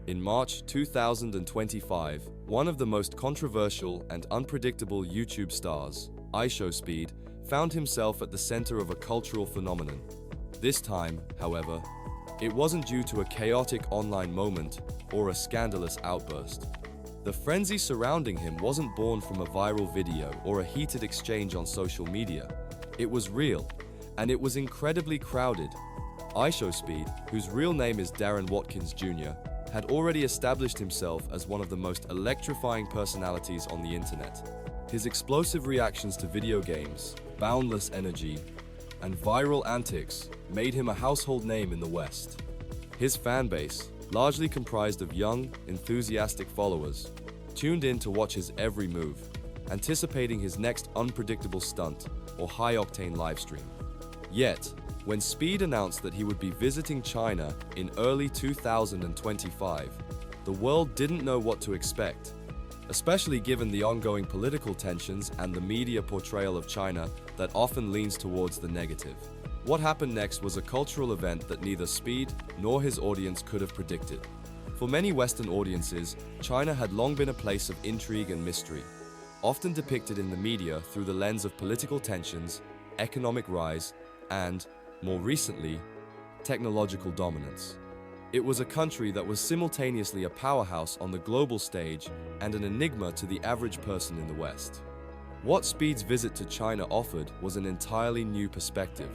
In March 2025, one of the most controversial and unpredictable YouTube stars, ISHOwSPEED, found himself at the center of a cultural phenomenon. This time, however, it wasn't due to a chaotic online moment or a scandalous outburst. The frenzy surrounding him wasn't born from a viral video or a heated exchange on social media. It was real, and it was incredibly crowded. ISHOwSPEED, whose real name is Darren Watkins Jr., had already established himself as one of the most electrifying personalities on the internet. His explosive reactions to video games, boundless energy, and viral antics made him a household name in the West. His fan base, largely comprised of young, enthusiastic followers, tuned in to watch his every move, anticipating his next unpredictable stunt or high-octane livestream. Yet, when Speed announced that he would be visiting China in early 2025, the world didn't know what to expect, especially given the ongoing political tensions and the media portrayal of China that often leans towards the negative. What happened next was a cultural event that neither Speed nor his audience could have predicted. For many Western audiences, China had long been a place of intrigue and mystery, often depicted in the media through the lens of political tensions, economic rise, and, more recently, technological dominance. It was a country that was simultaneously a powerhouse on the global stage and an enigma to the average person in the West. What Speed's visit to China offered was an entirely new perspective,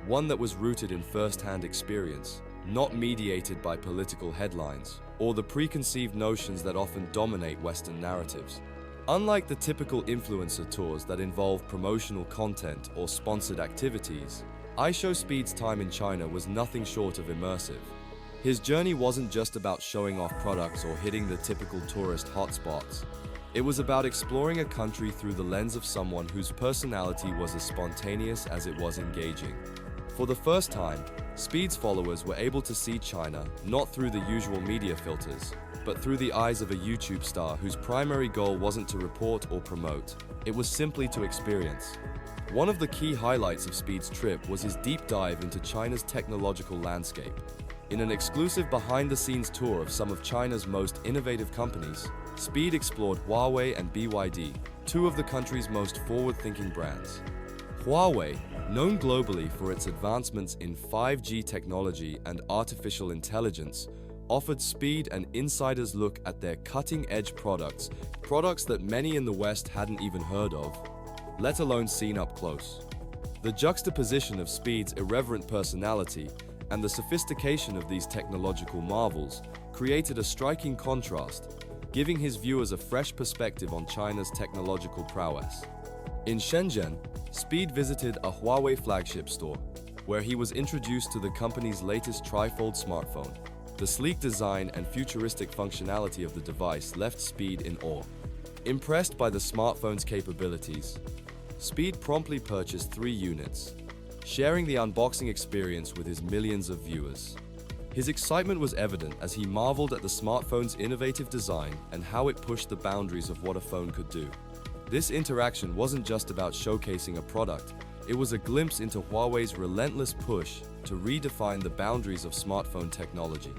one that was rooted in first-hand experience, not mediated by political headlines or the preconceived notions that often dominate Western narratives. Unlike the typical influencer tours that involve promotional content or sponsored activities, ISHOwSPEED's time in China was nothing short of immersive. His journey wasn't just about showing off products or hitting the typical tourist hotspots. It was about exploring a country through the lens of someone whose personality was as spontaneous as it was engaging. For the first time, Speed's followers were able to see China not through the usual media filters, but through the eyes of a YouTube star whose primary goal wasn't to report or promote, it was simply to experience. One of the key highlights of Speed's trip was his deep dive into China's technological landscape. In an exclusive behind-the-scenes tour of some of China's most innovative companies, Speed explored Huawei and BYD, two of the country's most forward-thinking brands. Huawei, known globally for its advancements in 5G technology and artificial intelligence, offered Speed an insider's look at their cutting-edge products that many in the West hadn't even heard of, let alone seen up close. The juxtaposition of Speed's irreverent personality and the sophistication of these technological marvels created a striking contrast, giving his viewers a fresh perspective on China's technological prowess. In Shenzhen, Speed visited a Huawei flagship store, where he was introduced to the company's latest trifold smartphone. The sleek design and futuristic functionality of the device left Speed in awe. Impressed by the smartphone's capabilities, Speed promptly purchased 3 units, sharing the unboxing experience with his millions of viewers. His excitement was evident as he marveled at the smartphone's innovative design and how it pushed the boundaries of what a phone could do. This interaction wasn't just about showcasing a product, it was a glimpse into Huawei's relentless push to redefine the boundaries of smartphone technology.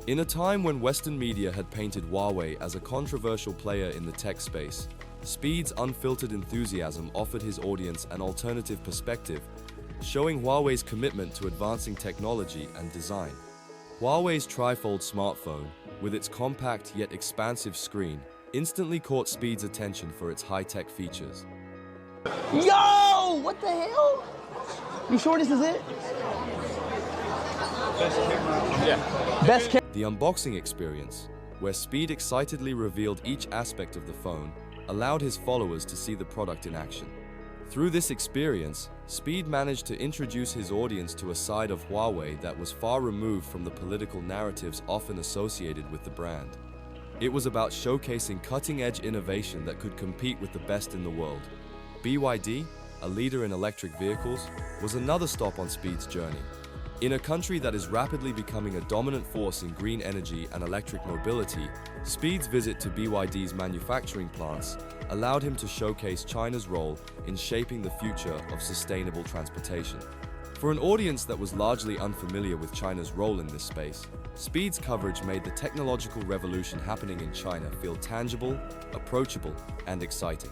In a time when Western media had painted Huawei as a controversial player in the tech space, Speed's unfiltered enthusiasm offered his audience an alternative perspective, showing Huawei's commitment to advancing technology and design. Huawei's trifold smartphone, with its compact yet expansive screen, instantly caught Speed's attention for its high-tech features. Yo! What the hell? You sure this is it? Best camera. Yeah. Best camera. The unboxing experience, where Speed excitedly revealed each aspect of the phone, allowed his followers to see the product in action. Through this experience, Speed managed to introduce his audience to a side of Huawei that was far removed from the political narratives often associated with the brand. It was about showcasing cutting-edge innovation that could compete with the best in the world. BYD, a leader in electric vehicles, was another stop on Speed's journey. In a country that is rapidly becoming a dominant force in green energy and electric mobility, Speed's visit to BYD's manufacturing plants allowed him to showcase China's role in shaping the future of sustainable transportation. For an audience that was largely unfamiliar with China's role in this space, Speed's coverage made the technological revolution happening in China feel tangible, approachable, and exciting.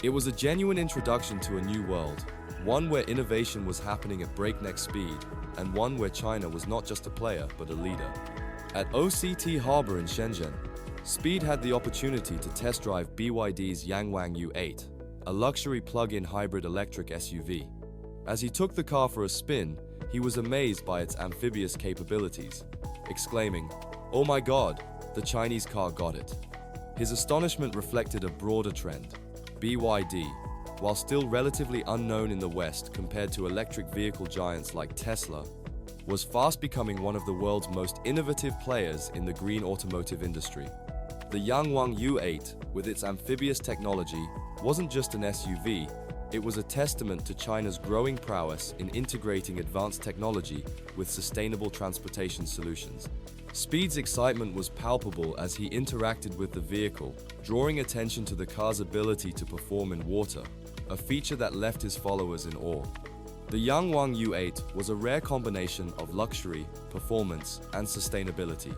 It was a genuine introduction to a new world, one where innovation was happening at breakneck speed, and one where China was not just a player, but a leader. At OCT Harbor in Shenzhen, Speed had the opportunity to test drive BYD's Yangwang U8, a luxury plug-in hybrid electric SUV. As he took the car for a spin, he was amazed by its amphibious capabilities, exclaiming, "Oh my God, the Chinese car got it." His astonishment reflected a broader trend. BYD, while still relatively unknown in the West compared to electric vehicle giants like Tesla, was fast becoming one of the world's most innovative players in the green automotive industry. The Yangwang U8, with its amphibious technology, wasn't just an SUV, it was a testament to China's growing prowess in integrating advanced technology with sustainable transportation solutions. Speed's excitement was palpable as he interacted with the vehicle, drawing attention to the car's ability to perform in water, a feature that left his followers in awe. The Yangwang U8 was a rare combination of luxury, performance, and sustainability.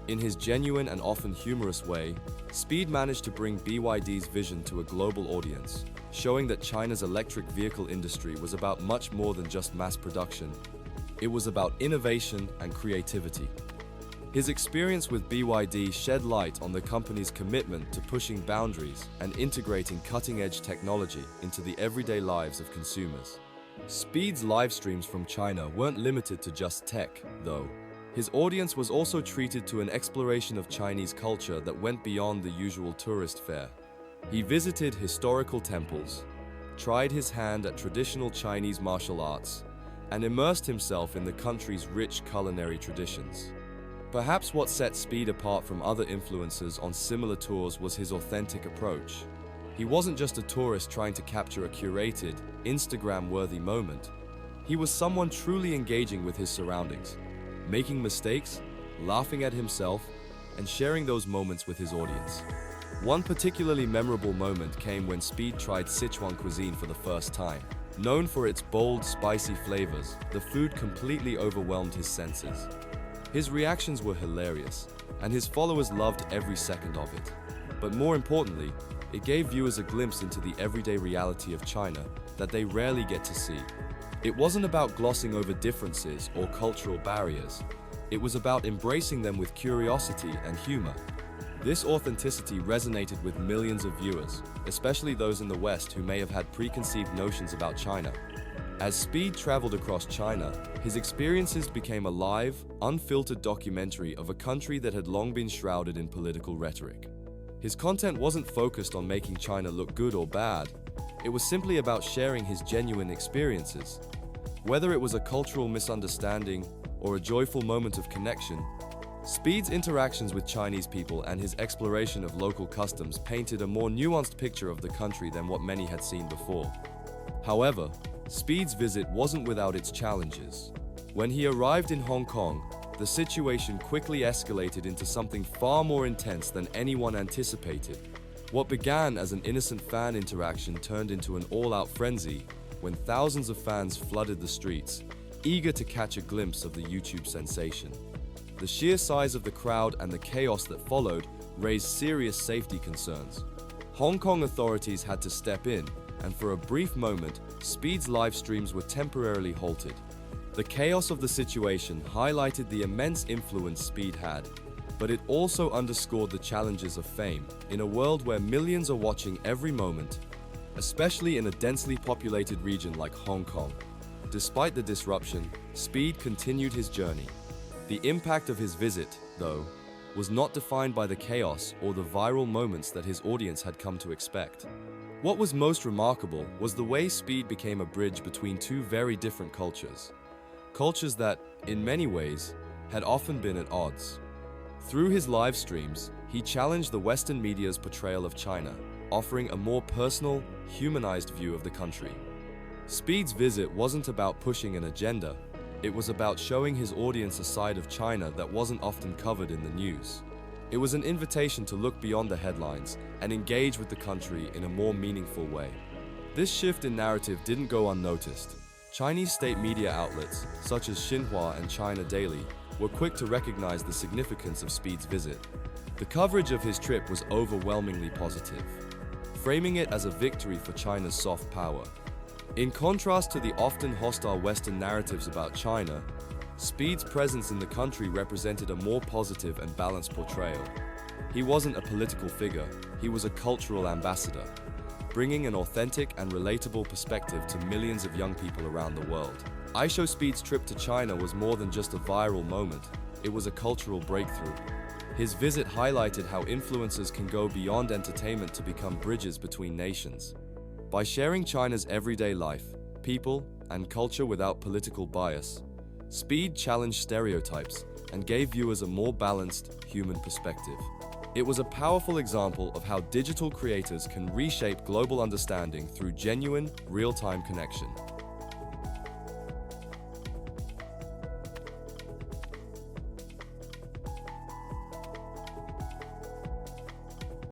In his genuine and often humorous way, Speed managed to bring BYD's vision to a global audience, showing that China's electric vehicle industry was about much more than just mass production. It was about innovation and creativity. His experience with BYD shed light on the company's commitment to pushing boundaries and integrating cutting-edge technology into the everyday lives of consumers. Speed's live streams from China weren't limited to just tech, though. His audience was also treated to an exploration of Chinese culture that went beyond the usual tourist fare. He visited historical temples, tried his hand at traditional Chinese martial arts, and immersed himself in the country's rich culinary traditions. Perhaps what set Speed apart from other influencers on similar tours was his authentic approach. He wasn't just a tourist trying to capture a curated, Instagram-worthy moment. He was someone truly engaging with his surroundings, making mistakes, laughing at himself, and sharing those moments with his audience. One particularly memorable moment came when Speed tried Sichuan cuisine for the first time. Known for its bold, spicy flavors, the food completely overwhelmed his senses. His reactions were hilarious, and his followers loved every second of it. But more importantly, it gave viewers a glimpse into the everyday reality of China that they rarely get to see. It wasn't about glossing over differences or cultural barriers. It was about embracing them with curiosity and humor. This authenticity resonated with millions of viewers, especially those in the West who may have had preconceived notions about China. As Speed traveled across China, his experiences became a live, unfiltered documentary of a country that had long been shrouded in political rhetoric. His content wasn't focused on making China look good or bad. It was simply about sharing his genuine experiences. Whether it was a cultural misunderstanding or a joyful moment of connection, Speed's interactions with Chinese people and his exploration of local customs painted a more nuanced picture of the country than what many had seen before. However, Speed's visit wasn't without its challenges. When he arrived in Hong Kong, the situation quickly escalated into something far more intense than anyone anticipated. What began as an innocent fan interaction turned into an all-out frenzy when thousands of fans flooded the streets, eager to catch a glimpse of the YouTube sensation. The sheer size of the crowd and the chaos that followed raised serious safety concerns. Hong Kong authorities had to step in, and for a brief moment, Speed's live streams were temporarily halted. The chaos of the situation highlighted the immense influence Speed had, but it also underscored the challenges of fame in a world where millions are watching every moment, especially in a densely populated region like Hong Kong. Despite the disruption, Speed continued his journey. The impact of his visit, though, was not defined by the chaos or the viral moments that his audience had come to expect. What was most remarkable was the way Speed became a bridge between two very different cultures. Cultures that, in many ways, had often been at odds. Through his live streams, he challenged the Western media's portrayal of China, offering a more personal, humanized view of the country. Speed's visit wasn't about pushing an agenda, it was about showing his audience a side of China that wasn't often covered in the news. It was an invitation to look beyond the headlines and engage with the country in a more meaningful way. This shift in narrative didn't go unnoticed. Chinese state media outlets, such as Xinhua and China Daily, were quick to recognize the significance of Speed's visit. The coverage of his trip was overwhelmingly positive, framing it as a victory for China's soft power. In contrast to the often hostile Western narratives about China, Speed's presence in the country represented a more positive and balanced portrayal. He wasn't a political figure, he was a cultural ambassador, bringing an authentic and relatable perspective to millions of young people around the world. ISHOwSPEED's trip to China was more than just a viral moment, it was a cultural breakthrough. His visit highlighted how influencers can go beyond entertainment to become bridges between nations. By sharing China's everyday life, people, and culture without political bias, Speed challenged stereotypes and gave viewers a more balanced, human perspective. It was a powerful example of how digital creators can reshape global understanding through genuine, real-time connection.